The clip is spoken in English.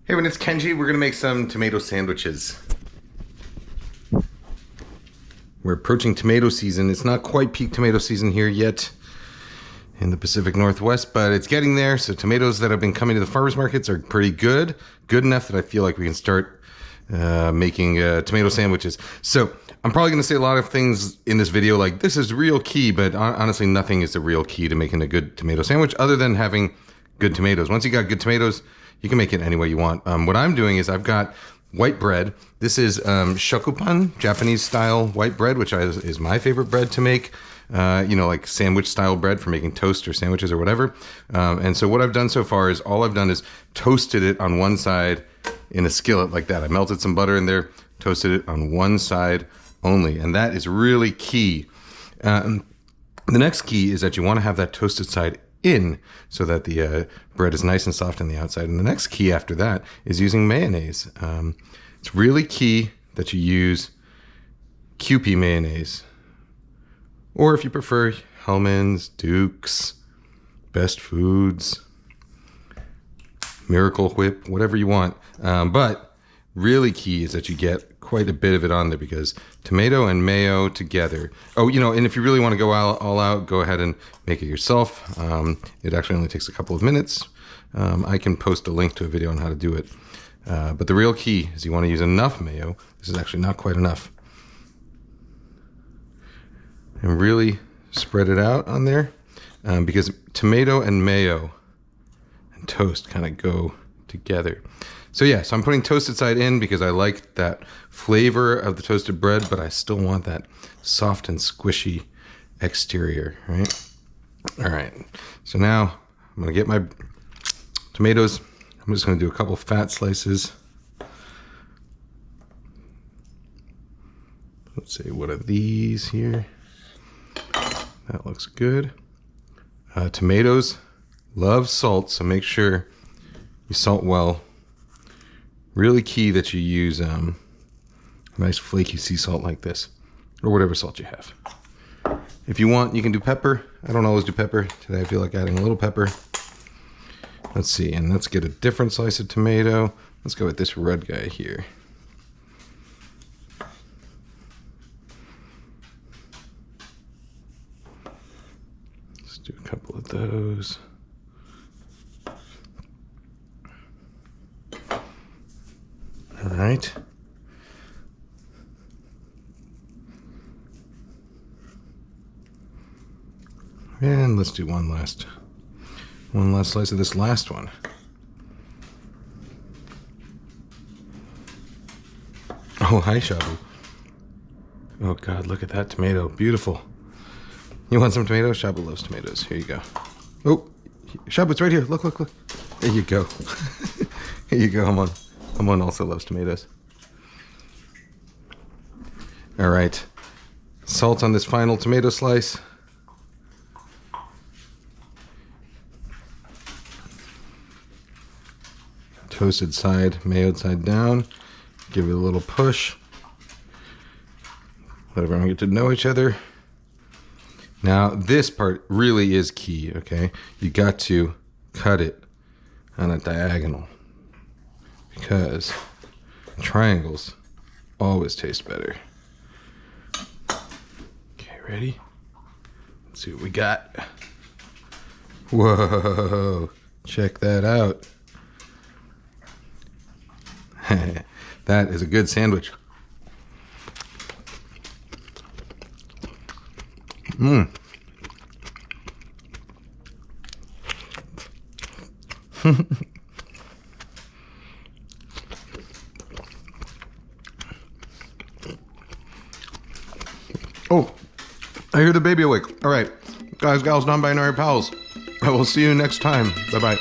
Hey everyone, it's Kenji. We're gonna make some tomato sandwiches. We're approaching tomato season. It's not quite peak tomato season here yet in the Pacific Northwest, but it's getting there. So tomatoes that have been coming to the farmers markets are pretty good. Good enough that I feel like we can start making tomato sandwiches. So I'm probably gonna say a lot of things in this video like this is real key, but honestly nothing is the real key to making a good tomato sandwich other than having good tomatoes. Once you got good tomatoes, you can make it any way you want. What I'm doing is I've got white bread. This is shokupan, Japanese style white bread, which is my favorite bread to make. Like sandwich style bread for making toast or sandwiches or whatever. And so what I've done so far is all I've done is toasted it on one side in a skillet like that. I melted some butter in there, toasted it on one side only. And that is really key. The next key is that you want to have that toasted side in so that the bread is nice and soft on the outside. And the next key after that is using mayonnaise. It's really key that you use Kewpie mayonnaise, or if you prefer, Hellmann's, Duke's, Best Foods, Miracle Whip, whatever you want. But really key is that you get quite a bit of it on there because tomato and mayo together. Oh, and if you really want to go all out, go ahead and make it yourself. It actually only takes a couple of minutes. I can post a link to a video on how to do it. But the real key is you want to use enough mayo. This is actually not quite enough. And really spread it out on there because tomato and mayo and toast kind of go together. So I'm putting toasted side in because I like that flavor of the toasted bread, but I still want that soft and squishy exterior, right? All right, so now I'm gonna get my tomatoes. I'm just gonna do a couple fat slices. Let's see, what are these here? That looks good. Tomatoes love salt, so make sure you salt well. Really key that you use nice flaky sea salt like this, or whatever salt you have. If you want, you can do pepper. I don't always do pepper. Today I feel like adding a little pepper. Let's see, and let's get a different slice of tomato. Let's go with this red guy here. Let's do a couple of those. All right. And let's do one last slice of this last one. Oh, hi, Shabu. Oh God, look at that tomato. Beautiful. You want some tomatoes? Shabu loves tomatoes. Here you go. Oh, Shabu, it's right here. Look. There you go. Here you go, Hamon also loves tomatoes. All right. Salt on this final tomato slice. Toasted side, mayoed side down. Give it a little push. Let everyone get to know each other. Now, this part really is key, okay? You got to cut it on a diagonal because triangles always taste better. Okay, ready? Let's see what we got. Whoa, check that out. That is a good sandwich. Oh, I hear the baby awake. All right, guys, gals, non-binary pals. I will see you next time. Bye-bye.